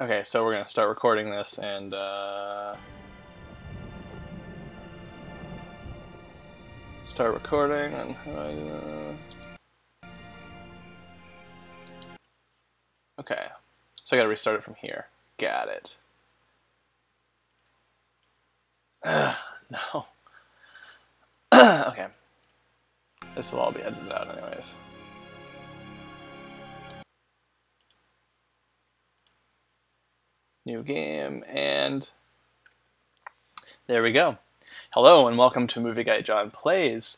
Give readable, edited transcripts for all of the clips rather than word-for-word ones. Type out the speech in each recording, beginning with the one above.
Okay, so we're gonna start recording this, and start recording. And okay, so I gotta restart it from here. Got it. No. Okay, this will all be edited out, anyways. New game, and there we go. Hello and welcome to Movie Guy John Plays.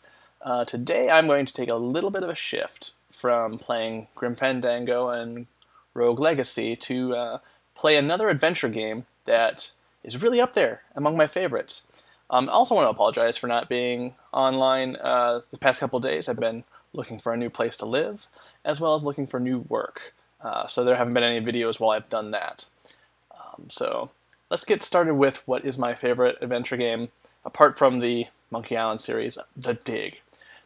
Today I'm going to take a little bit of a shift from playing Grim Fandango and Rogue Legacy to play another adventure game that is really up there among my favorites. I also want to apologize for not being online the past couple of days. I've been looking for a new place to live, as well as looking for new work. So there haven't been any videos while I've done that. So let's get started with what is my favorite adventure game, apart from the Monkey Island series, The Dig.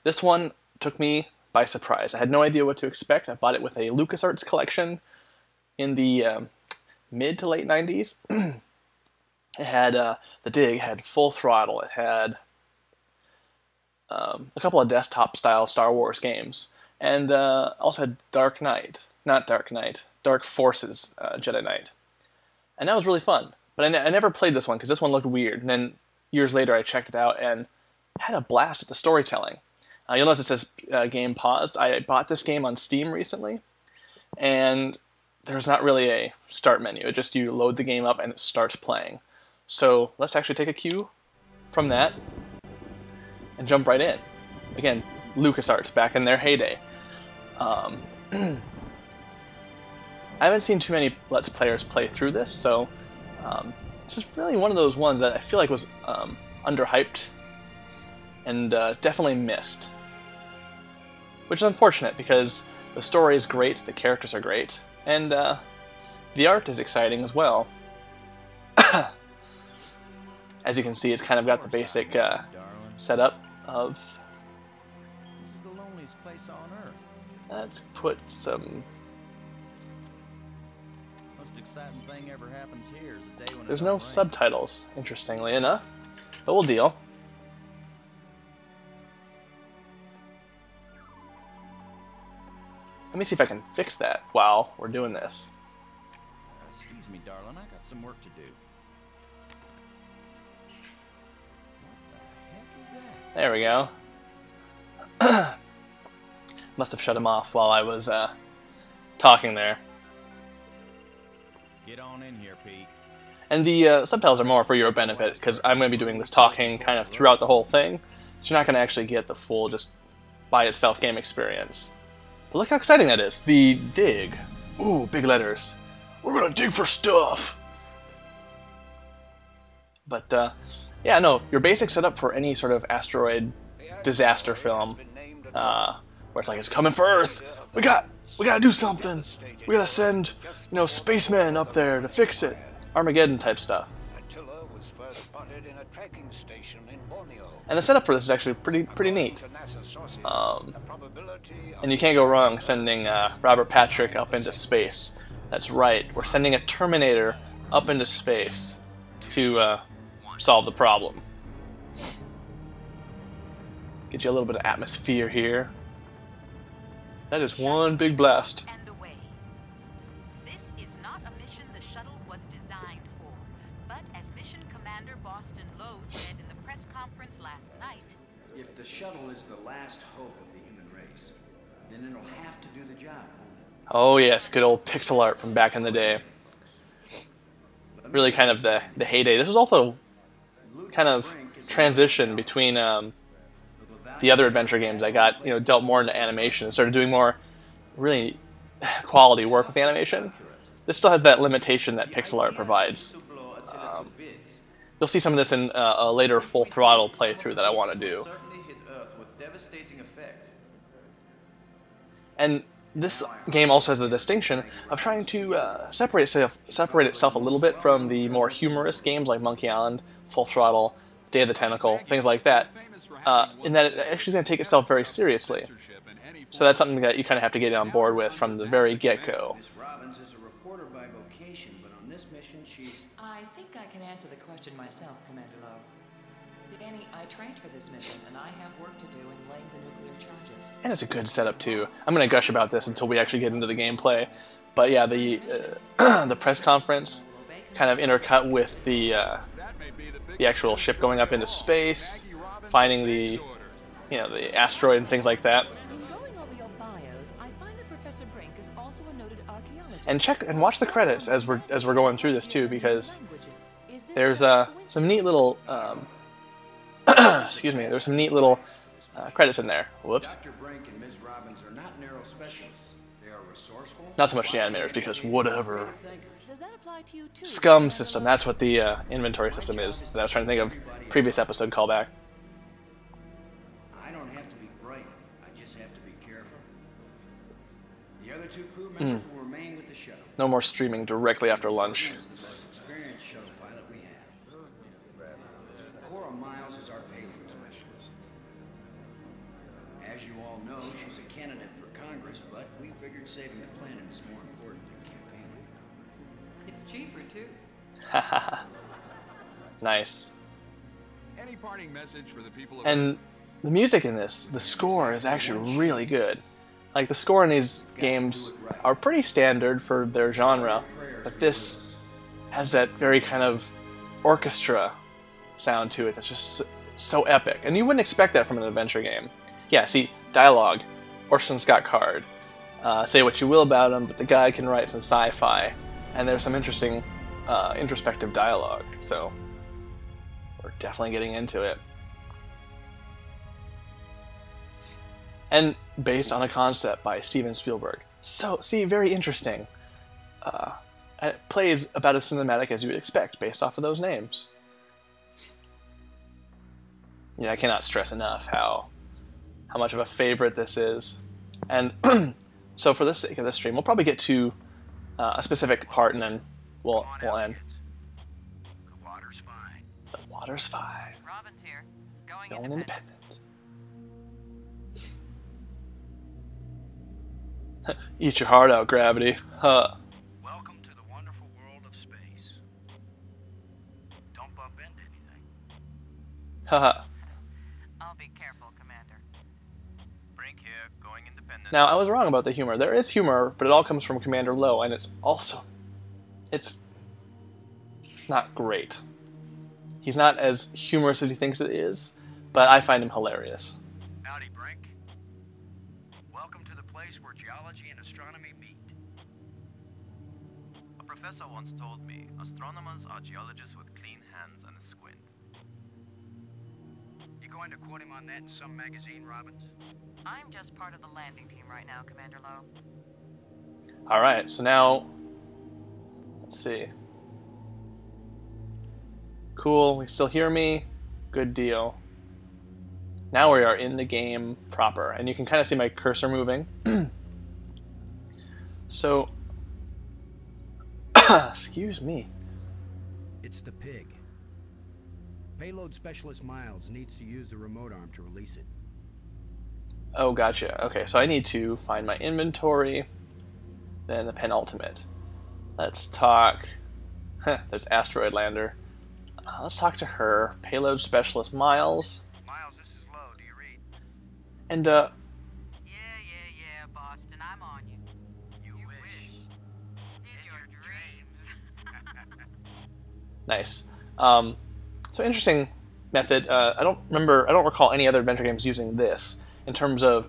This one took me by surprise. I had no idea what to expect. I bought it with a LucasArts collection in the mid to late 90s. It had, The Dig had Full Throttle. It had a couple of desktop-style Star Wars games. And also had Dark Forces Jedi Knight. And that was really fun. But I never played this one because this one looked weird. And then years later I checked it out and had a blast at the storytelling. You'll notice it says game paused. I bought this game on Steam recently. And there's not really a start menu. It just you load the game up and it starts playing. So let's actually take a cue from that and jump right in. Again, LucasArts back in their heyday. I haven't seen too many Let's Players play through this, so this is really one of those ones that I feel like was underhyped and definitely missed. Which is unfortunate because the story is great, the characters are great, and the art is exciting as well. As you can see, it's kind of got the basic setup of... This is the loneliest place on Earth. Let's put some... Most exciting thing ever happens here is the day when There's no subtitles, interestingly enough, but we'll deal. Let me see if I can fix that while we're doing this. Excuse me, darling, I got some work to do. What the heck is that? There we go. Must have shut him off while I was talking there. Get on in here, Pete. And the subtitles are more for your benefit, because I'm going to be doing this talking kind of throughout the whole thing, so you're not going to actually get the full, just by itself game experience. But look how exciting that is. The Dig. Ooh, big letters. We're going to dig for stuff! But, yeah, no, your basic setup for any sort of asteroid disaster film, where it's like, it's coming for Earth! We gotta do something! We gotta send, you know, spacemen up there to fix it! Armageddon type stuff. And the setup for this is actually pretty neat. And you can't go wrong sending Robert Patrick up into space. That's right, we're sending a Terminator up into space to solve the problem. Get you a little bit of atmosphere here. That is one big blast. This is not a mission the shuttle was designed for, but as Mission Commander Boston Lowe said in the press conference last night, if the shuttle is the last hope of the human race, then it'll have to do the job, won't it? Oh yes, good old pixel art from back in the day. Really kind of the heyday. This was also kind of transition between the other adventure games. I got, you know, dealt more into animation and started doing more really quality work with the animation. This still has that limitation that pixel art provides. You'll see some of this in a later Full Throttle playthrough that I want to do. And this game also has the distinction of trying to separate itself a little bit from the more humorous games like Monkey Island, Full Throttle, Day of the Tentacle, things like that, in that it actually is going to take itself very seriously. So that's something that you kind of have to get on board with from the very get-go. reporter by vocation, but on this mission she's... I think I can answer the question myself, Commander Lowe. Danny, I trained for this mission, and I have work to do in laying the nuclear charges. And it's a good setup too. I'm gonna gush about this until we actually get into the gameplay. But yeah, the the press conference kind of intercut with the actual ship going up into space, finding the the asteroid and things like that. In going over your bios, I find that Professor Brink is also a noted archaeologist. And check and watch the credits as we're going through this too, because there's some neat little excuse me, there's some neat little credits in there. Whoops. Dr. Brink and Ms. Robbins are not narrow specialists. They are resourceful. Not so much the animators, because whatever. Does that apply to you too? Scum system, that's what the inventory system is. That I was trying to think of previous episode callback. I don't have to be brilliant. I just have to be careful. The other two crew members will remain with the shuttle. No more streaming directly after lunch. Is the most experienced shuttle pilot we have. Cora Miles is our payload specialist. As you all know, she's a candidate for Congress, but we figured saving the planet is more important than campaigning. It's cheaper too. Haha. Nice. Any parting message for the people of And the music in this, the score is actually really good. Like, the score in these games are pretty standard for their genre, but this has that very kind of orchestra sound to it that's just so epic. And you wouldn't expect that from an adventure game. Yeah, see, dialogue. Orson Scott Card. Say what you will about him, but the guy can write some sci-fi. And there's some interesting introspective dialogue, so we're definitely getting into it. And based on a concept by Steven Spielberg. So, see, very interesting. It plays about as cinematic as you would expect based off of those names. Yeah, I cannot stress enough how much of a favorite this is. And so for the sake of this stream, we'll probably get to a specific part and then we'll end. The water's fine. The water's fine. Robin's here. Going Going independent. Eat your heart out, Gravity. Huh. Welcome to the wonderful world of space. Don't bump into anything. Haha. I'll be careful, Commander. Brink here, going independent. Now, I was wrong about the humor. There is humor, but it all comes from Commander Lowe, and it's not great. He's not as humorous as he thinks it is, but I find him hilarious. Howdy, Brink. Welcome to the place where geology and astronomy meet. A professor once told me astronomers are geologists with clean hands and a squint. You going to quote him on that in some magazine, Robbins? I'm just part of the landing team right now, Commander Lowe. Alright, so now, let's see. Cool, we still hear me? Good deal. Now we are in the game proper, and you can kind of see my cursor moving. So, excuse me. It's the pig. Payload specialist Miles needs to use the remote arm to release it. Oh, gotcha. Okay, so I need to find my inventory, then the penultimate. Let's talk. There's Asteroid Lander. Let's talk to her. Payload specialist Miles. Miles, this is Lowe. Do you read? And, Yeah, Boston, I'm on you. You wish. In your dreams. nice. So interesting method. I don't recall any other adventure games using this in terms of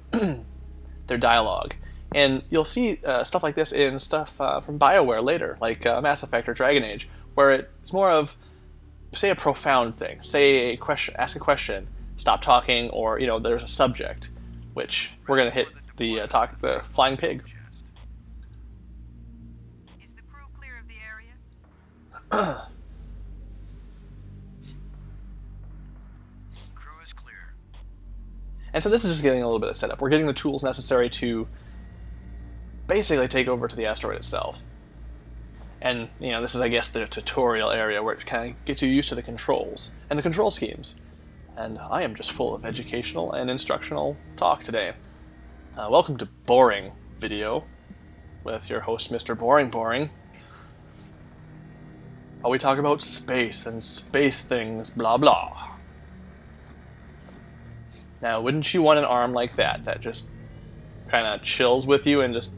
their dialogue. And you'll see stuff like this in stuff from BioWare later, like Mass Effect or Dragon Age, where it's more of, say, a profound thing. Say a question, ask a question, stop talking, or there's a subject, which we're gonna hit the flying pig. Is the crew clear of the area? Crew is clear. And so this is just getting a little bit of setup. We're getting the tools necessary to basically take over to the asteroid itself. And, this is, I guess, the tutorial area where it kind of gets you used to the controls and the control schemes. And I am just full of educational and instructional talk today. Welcome to Boring Video with your host, Mr. Boring. while we talk about space and space things, blah blah. Now, wouldn't you want an arm like that that just kind of chills with you and just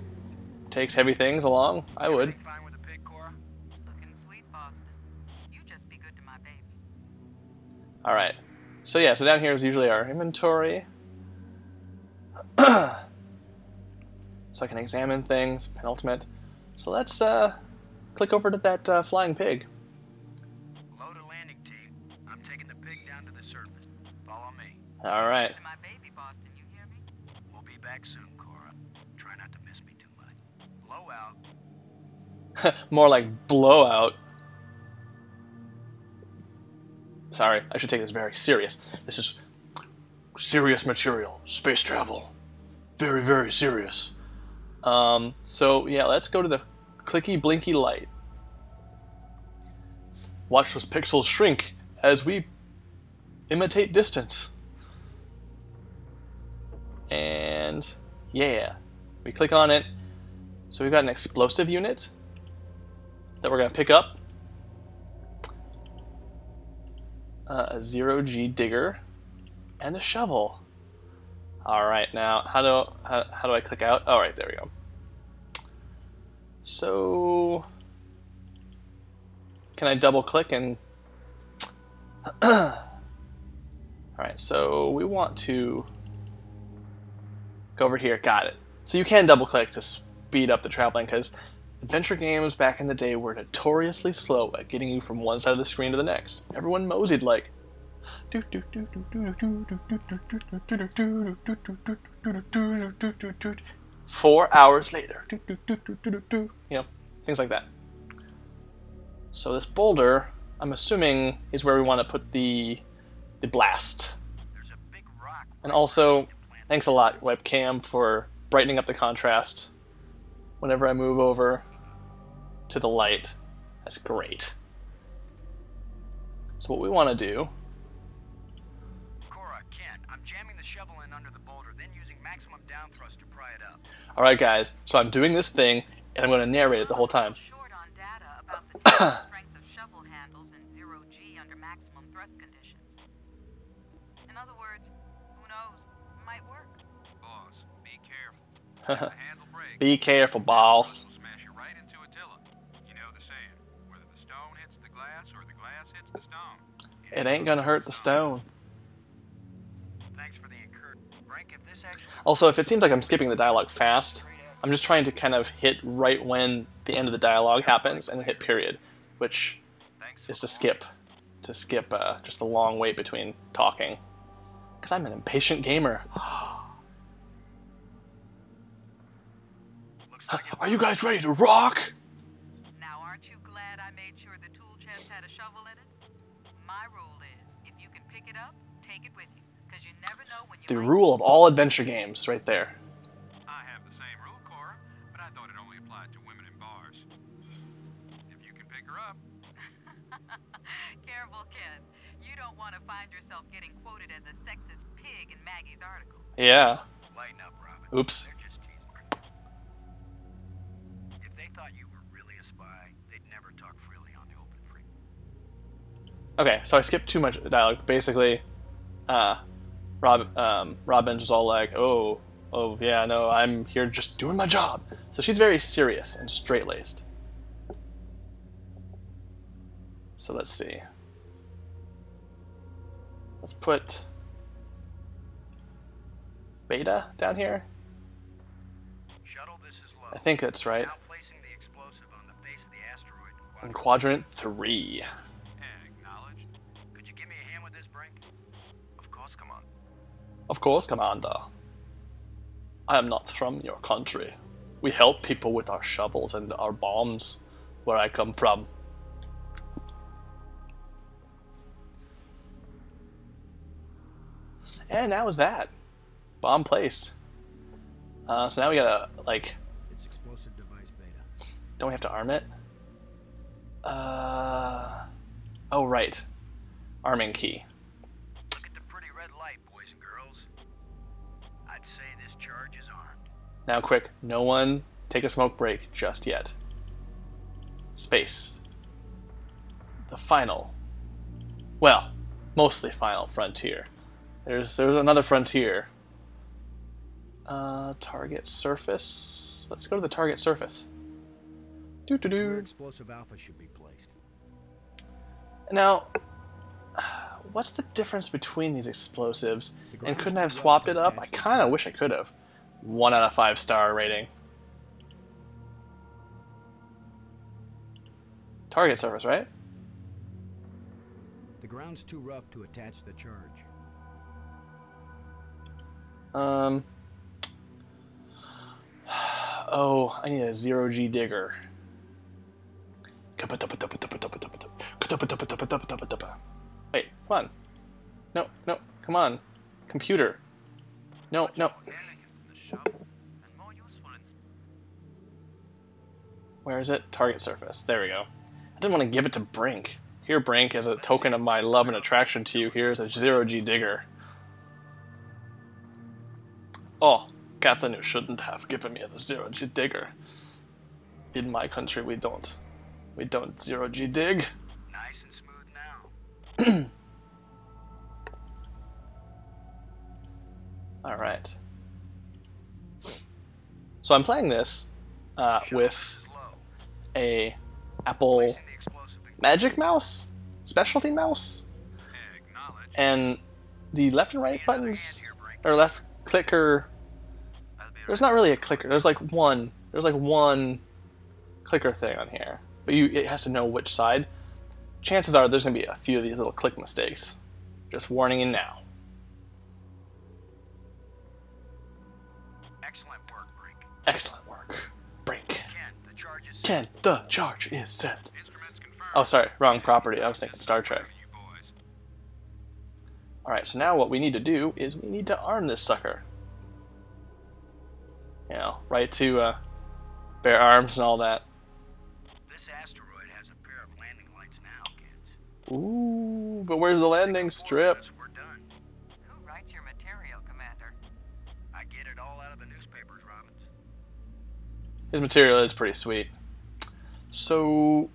takes heavy things along? I would. Everything fine with the pig, Cora? Looking sweet, Boston. You just be good to my baby. Alright. So yeah, so down here is usually our inventory. So I can examine things, penultimate. So let's click over to that flying pig. Load a landing team. I'm taking the pig down to the surface. Follow me. Alright. To my baby, Boston, you hear me? We'll be back soon, Cora. Try not to miss me too much. Blow out. More like blowout. Sorry, I should take this very serious. This is serious material. Space travel. Very, very serious. So yeah, let's go to the clicky blinky light. Watch those pixels shrink as we imitate distance. And yeah, we click on it. So we've got an explosive unit that we're going to pick up. A 0G digger and a shovel. Alright, now how do I click out? Alright, there we go. So can I double click and alright, so we want to go over here. Got it. So you can double click to speed up the traveling, because adventure games back in the day were notoriously slow at getting you from one side of the screen to the next. Everyone moseyed like 4 hours later. You know, things like that. So this boulder, I'm assuming, is where we want to put the blast. There's a big rock. And also, thanks a lot, webcam, for brightening up the contrast whenever I move over to the light. That's great. So what we want to do... Cora, Ken, I'm jamming the shovel in under the boulder, then using maximum down thrust to pry it up. Alright guys, so I'm doing this thing, and I'm going to narrate it the whole time. Short on data about the total strength of shovel handles in 0G under maximum thrust conditions. In other words, who knows? Might work. Boss, be careful. The handle breaks. Be careful, boss. Will smash you right into Attila. You know the saying, whether the stone hits the glass or the glass hits the stone. It ain't gonna hurt the stone. Thanks for the encouragement. Frank, if this actually... Also, if it seems like I'm skipping the dialogue fast, I'm just trying to kind of hit right when the end of the dialogue happens and then hit period, which is to skip just a long wait between talking. Because I'm an impatient gamer. Are you guys ready to rock? Now, aren't you glad I made sure the tool chest had a shovel in it? My rule is, if you can pick it up, take it with you, because you never know when you The might... rule of all adventure games, right there. I have the same rule, Cora, but I thought it only applied to women in bars. If you can pick her up. Careful, kid. You don't want to find yourself getting quoted as a sexist pig in Maggie's article. Yeah. Lighten up, Robin. Oops. They're just teasing. If they thought you were really a spy, they'd never talk freely on the open free. Okay, so I skipped too much dialogue. Basically, Robin was all like, oh yeah, no, I'm here just doing my job. So she's very serious and straight-laced. So let's see. Let's put Beta down here. Shuttle, this is low. I think that's right. Now placing the explosive on the face of the asteroid In quadrant 3. Acknowledged. Could you give me a hand with this, Brink? Of course, come on. Of course, Commander. I am not from your country. We help people with our shovels and our bombs where I come from. And that was that. Bomb placed. So now we gotta, like... It's explosive device Beta. Don't we have to arm it? Oh, right. Arming key. Look at the pretty red light, boys and girls. I'd say this charge is armed. Now quick, no one take a smoke break just yet. Space. the final, well, mostly final frontier. There's another frontier. Target surface. Let's go to the target surface. That's where explosive alpha should be placed. Now, what's the difference between these explosives? The And ground's couldn't I have too rough swapped to it up? I attach to the kind of charge. wish I could have. 1 out of 5 star rating. Target surface, right? The ground's too rough to attach the charge. Oh, I need a 0G digger. Wait, come on. No, no, come on. Computer. No, no. Where is it? Target surface. There we go. I didn't want to give it to Brink. Here, Brink, as a token of my love and attraction to you, here's a 0G digger. Oh, Captain, you shouldn't have given me the 0G digger. In my country, we don't. We don't 0G dig. Nice and smooth now. Alright. So I'm playing this with a Apple Magic Mouse? Specialty Mouse? And the left and right buttons, or left clicker, there's not really a clicker, there's like one clicker thing on here, but it has to know which side. Chances are there's going to be a few of these little click mistakes. Just warning you now. Excellent work, Brink. Excellent work, Brink. Ken, the charge is set. Ken, the charge is set. Oh, sorry, wrong property. I was thinking Star Trek. Alright, so now what we need to do is we need to arm this sucker. You know, right to bear arms and all that. This asteroid has a pair of landing lights now, kids. Ooh, but where's the landing strip? We're done. Who writes your material, Commander? I get it all out of the newspapers, Robbins. His material is pretty sweet. So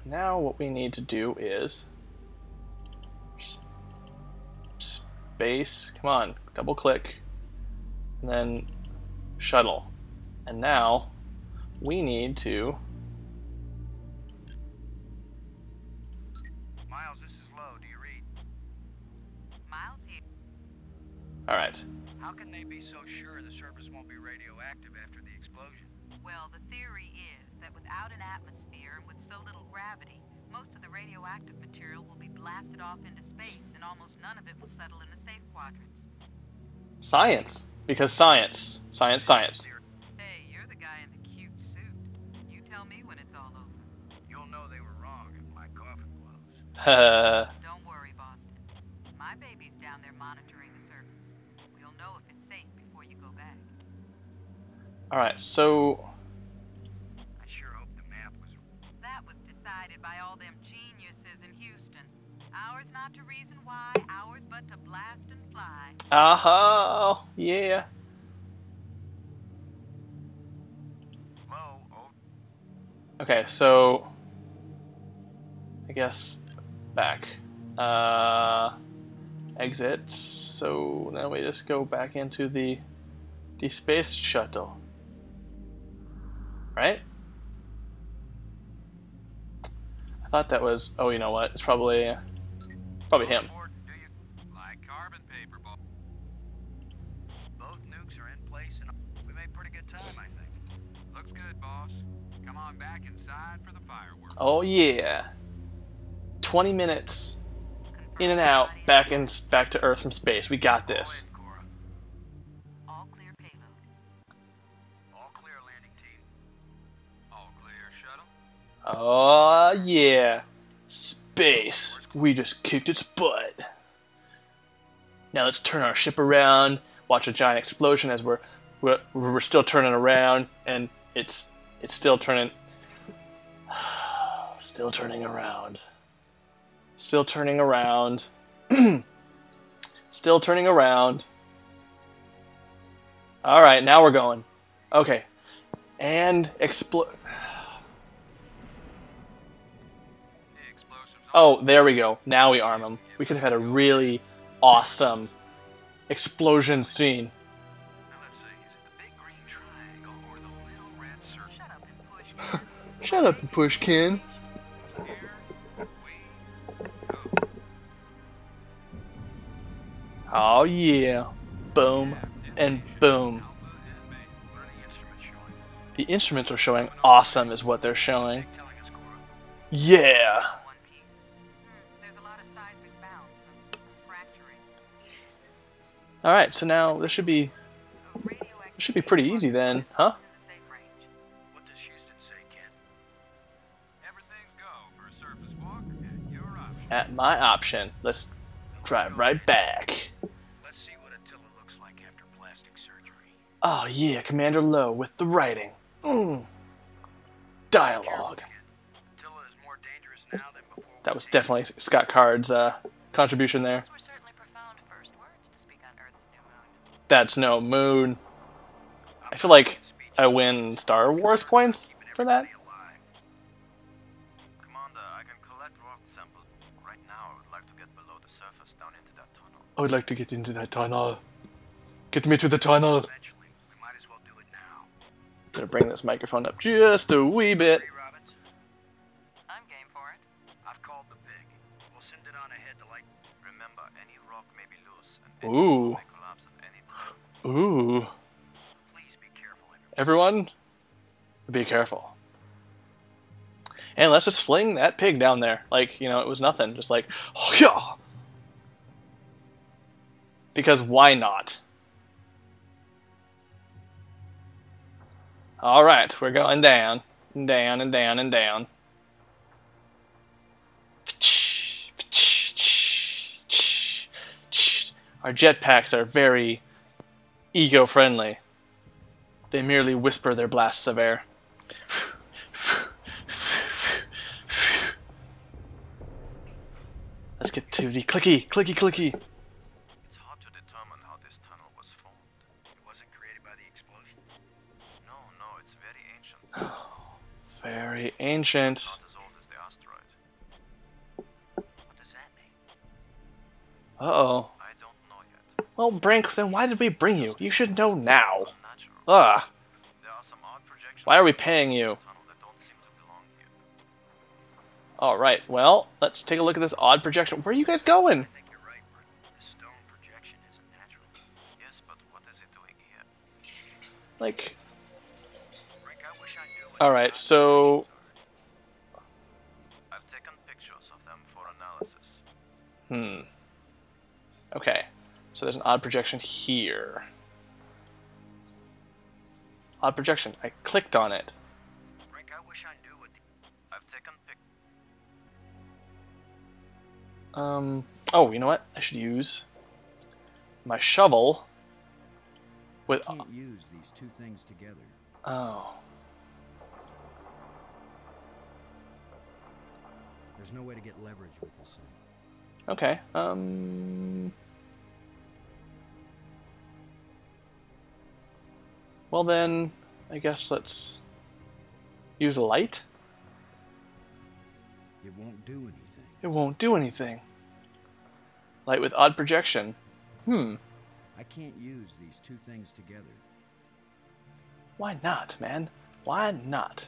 now what we need to do is space, come on, double click, and then shuttle. And now we need to Miles, this is low. Do you read? Miles here. alright. How can they be so sure the surface won't be radioactive after the explosion? Well, the theory is that without an atmosphere and with so little gravity, most of the radioactive material will be blasted off into space, and almost none of it will settle in the safe quadrants. Science. Because science. Science, science. Hey, you're the guy in the cute suit. You tell me when it's all over. You'll know they were wrong if my coffin blows. Don't worry, Boston. My baby's down there monitoring the surface. We'll know if it's safe before you go back. Alright, so I sure hope the map was... That was decided by all them geniuses in Houston. Ours not to reason why, ours but to blast and fly. aha, yeah. Low, Okay, so I guess back. Exit. So then we just go back into the space shuttle. Right? I thought that was, oh, you know what? It's probably him. Important, do you? Like carbon paper ball. both nukes are in place and we made pretty good time, I think. Looks good, boss. Come on back inside for the fireworks. Oh yeah. 20 minutes in and out, back to Earth from space. We got this. Go ahead, Cora. All clear payload. All clear, landing team. All clear, shuttle. Oh yeah. Space. We just kicked its butt. Now let's turn our ship around, watch a giant explosion as we're still turning around, and it's still turning. Still turning around. Still turning around. Still turning around. Alright, now we're going. Okay. And explode. Oh, there we go. Now we arm him. We could have had a really awesome explosion scene. Now let's see, is it the big green triangle or the little red circle? Shut up and push, Ken. Shut up and push, Ken. Here we go. Oh yeah. Boom and boom. Alpha and Beta. What are the instruments showing? The instruments are showing awesome is what they're showing. Telling us, Cora. Yeah. One piece. There's a lot of seismic bounce, some fracturing. Alright, so now this should be pretty easy then, huh? In the safe range. What does Houston say, Ken? Everything's go for a surface walk at your option. At my option. Let's drive right back. Let's see what Attila looks like after plastic surgery. Oh yeah, Commander Lowe with the writing. Dialogue. Attila is more dangerous now than before. That was definitely Scott Card's contribution there. Those were certainly profound first words to speak on Earth's new moon. That's no moon. I feel like I win Star Wars points for that. Commander, I can collect rock samples. Right now, I would like to get below the surface down into that tunnel. I would like to get into that tunnel. Get me to the tunnel. Eventually, we might as well do it now. Gonna bring this microphone up just a wee bit. Hey, Robbins, I'm game for it. I've called the pig. We'll send it on ahead to light. Remember, any rock may be loose, and any Ooh. may collapse at any time. Ooh. Please be careful, everyone. Everyone, be careful. And let's just fling that pig down there. Like, you know, it was nothing. Just like, oh yeah. Because why not? Alright, we're going down. Down and down and down. Our jetpacks are very ego-friendly. They merely whisper their blasts of air. Let's get to the clicky, clicky, clicky. It's hard to determine how this tunnel was formed. It wasn't created by the explosion. No, it's very ancient. Very ancient. Not as old as the asteroid. What does that mean? Uh-oh. I don't know yet. Well, Brink, then why did we bring you? You should know now. Unnatural. Ah, There are some odd projections. why are we paying you? in this tunnel that don't seem to belong here. Alright, well, let's take a look at this odd projection. Where are you guys going? I think you're right, Britt. The stone projection isn't natural. Yes, but what is it doing here? Like, Rick, I wish I knew what alright, so... I've taken pictures of them for analysis. Okay, so there's an odd projection here. Odd projection. I clicked on it. Rick, I wish I knew what the... I've taken pictures. Oh, you know what? I should use my shovel with... Can't use these two things together. Oh. There's no way to get leverage with this thing. Okay, well then, I guess let's use a light? It won't do anything. It won't do anything. Light with odd projection. I can't use these two things together. Why not, man? Why not?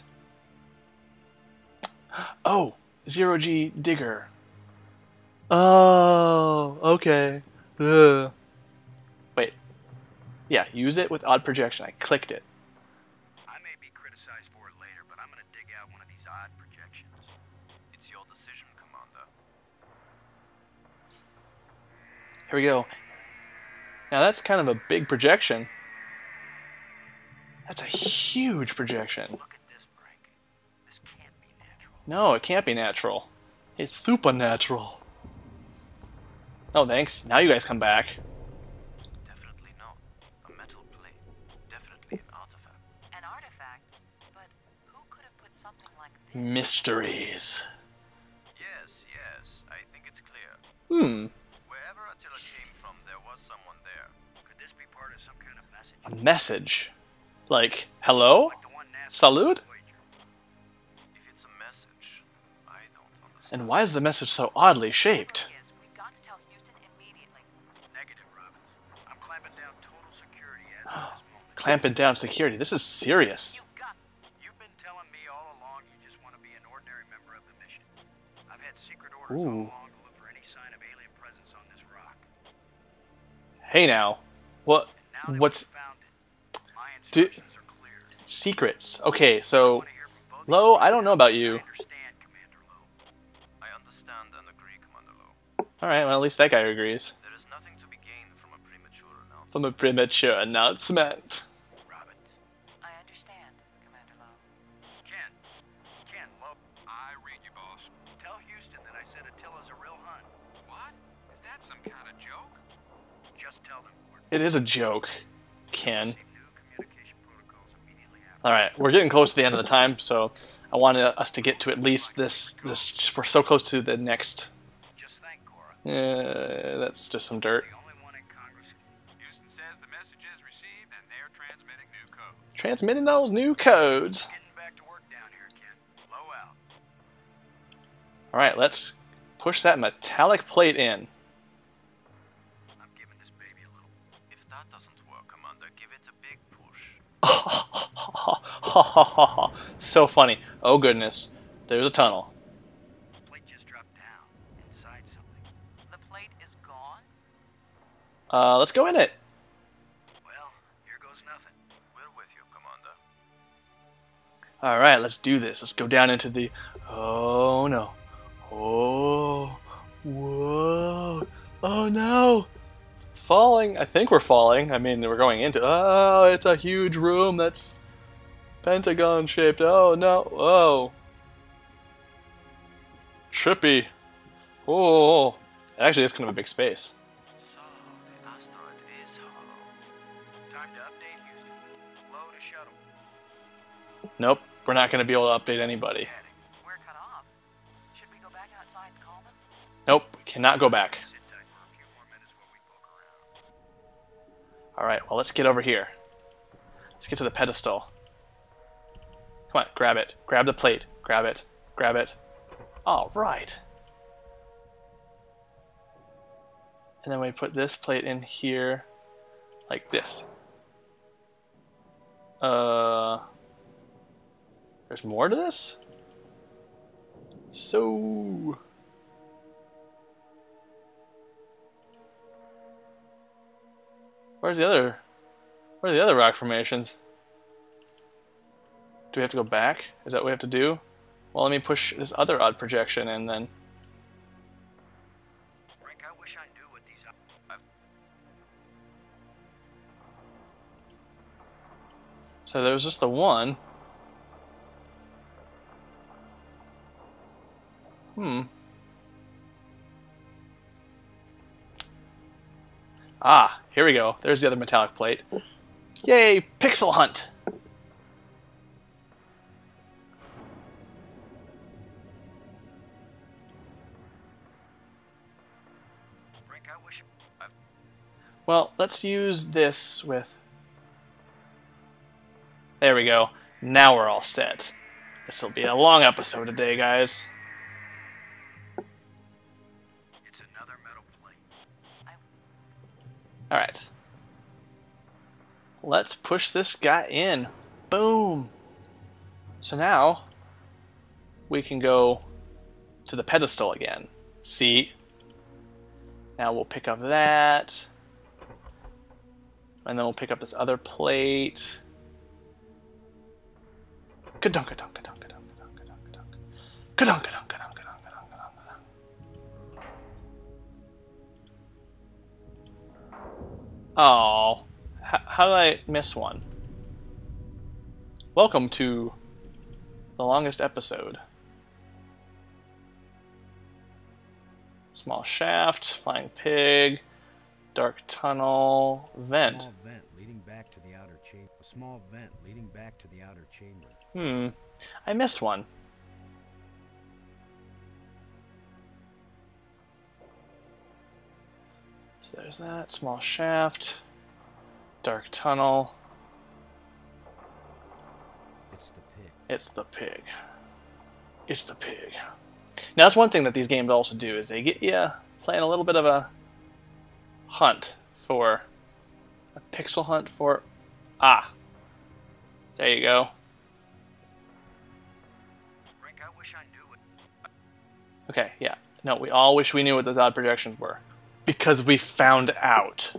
Oh, zero-G digger. Oh, okay. Ugh. Wait. Yeah, use it with odd projection. I clicked it. I may be criticized for it later, but I'm gonna dig out one of these odd projections. It's your decision, Commander. Here we go. Now that's kind of a big projection. That's a huge projection. Look at this, Brink. This can't be natural. No, it can't be natural. It's supernatural. Oh, thanks. Now you guys come back. Definitely no. A metal plate. Definitely an artifact. An artifact? But who could have put something like this? Mysteries. Yes, I think it's clear. Wherever Attila came from, there was someone there. Could this be part of some kind of message? A message. Like, hello? Like the one NASA Salud? Voyager. If it's a message, I don't understand. And why is the message so oddly shaped? Yes, we've got to tell Houston immediately. Negative, Robbins. I'm clamping down total security as of this moment. Clamping down security. This is serious. You've been telling me all along you just want to be an ordinary member of the mission. I've had secret orders all along to look for any sign of alien presence on this rock. Hey now. What? Now that What's... we've found it, my Do- instructions are clear. Secrets. Okay, so... I want to hear from both Lo, of you. I don't know about you. I understand, Commander Lowe. I understand and agree, Commander Lowe. Alright, well at least that guy agrees. There is nothing to be gained from a premature announcement. From a premature announcement. Robin. I understand, Commander Lowe. Ken, Lowe. I read you, boss. Tell Houston that I said Attila's a real hunt. What? Is that some kind of joke? Just tell them, Gordon. It is a joke, Ken. Receive new communication protocols immediately after. Alright, we're getting close to the end of the time, so I wanted us to get to at least this... We're so close to the next... Just thank Cora. that's just some dirt. The only one in Congress. Houston says the message is received and they're transmitting new code. Transmitting those new codes. Getting back to work down here, Ken. Low out. Alright, let's push that metallic plate in. I'm giving this baby a little. If that doesn't work, Commander, give it a big push. So funny. Oh goodness. There's a tunnel. The plate just dropped down. Inside something. The plate is gone? Let's go in it. Well, here goes nothing. We're with you, Commander. Alright, let's do this. Let's go down into the... Oh no. Oh. Whoa. Oh no. Falling. I think we're falling. I mean, we're going into... Oh, it's a huge room that's pentagon shaped. Oh no. Oh. Trippy. Oh. Actually, it's kind of a big space. So, the asteroid is hollow. Time to update Houston. Low to shuttle. Nope. We're not going to be able to update anybody. Static. We're cut off. Should we go back outside and call them? Nope. We cannot go back. Sit tight for a few more minutes while we poke around. Alright, well, let's get over here. Let's get to the pedestal. Come on, grab it. Grab the plate. Grab it. Grab it. Alright. And then we put this plate in here, like this. There's more to this? So... Where are the other rock formations? Do we have to go back? Is that what we have to do? Well, let me push this other odd projection in then. Frank, I wish I knew what these... So there was just the one. Ah, here we go. There's the other metallic plate. Yay, pixel hunt! Frank, I wish... Well, let's use this with... There we go. Now we're all set. This will be a long episode today, guys. It's another metal plate. Alright. Let's push this guy in. Boom! So now, we can go to the pedestal again. See? Now we'll pick up that. And then we'll pick up this other plate. Ka-dunk, ka-dunk, ka-dunk, ka-dunk, ka-dunk, ka-dunk, ka-dunk. Ka-dunk, ka-dunk, ka-dunk, ka-dunk, ka-dunk, ka-dunk, ka-dunk. Oh, how did I miss one? Welcome to the longest episode. Small shaft, flying pig, dark tunnel, vent. Small vent leading back to the outer chamber. A small vent leading back to the outer chamber. I missed one. So there's that, small shaft, dark tunnel. It's the pig. It's the pig. It's the pig. Now, that's one thing that these games also do, is they get you playing a little bit of a hunt for... a pixel hunt for... Ah. There you go. Rick, I wish I knew it. Okay, yeah. No, we all wish we knew what those odd projections were. Because we found out.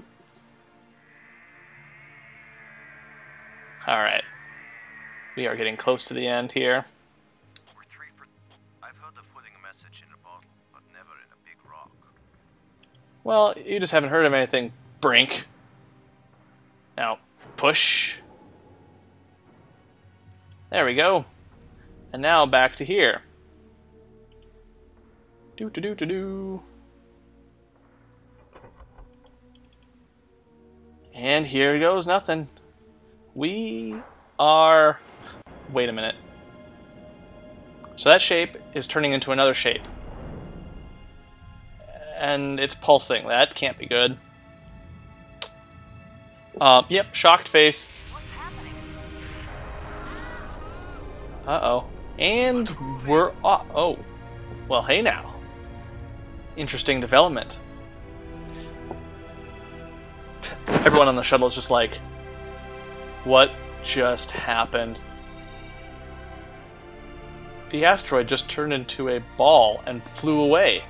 Alright. We are getting close to the end here. We're 3%. I've heard of putting a message in a bottle, but never in a big rock. Well, you just haven't heard of anything, Brink. Now, push. There we go. And now back to here. Do-do-do-do-do. And here goes nothing. We are... Wait a minute. So that shape is turning into another shape. And it's pulsing. That can't be good. Yep, shocked face. What's happening? Uh-oh. And we're... Oh. Well, hey now. Interesting development. Everyone on the shuttle is just like, what just happened? The asteroid just turned into a ball and flew away.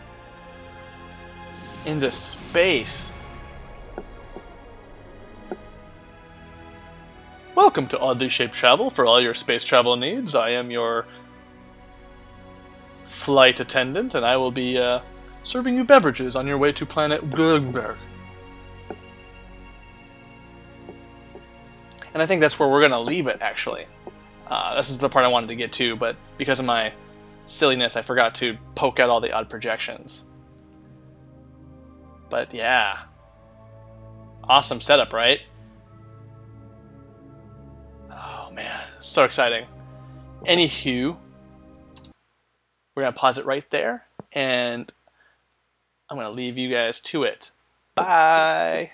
Into space. Welcome to Oddly Shaped Travel. For all your space travel needs, I am your flight attendant, and I will be serving you beverages on your way to planet Glugberg. And I think that's where we're going to leave it, actually. This is the part I wanted to get to, but because of my silliness, I forgot to poke out all the odd projections. But yeah. Awesome setup, right? Oh man, so exciting. Anywho, we're going to pause it right there, and I'm going to leave you guys to it. Bye!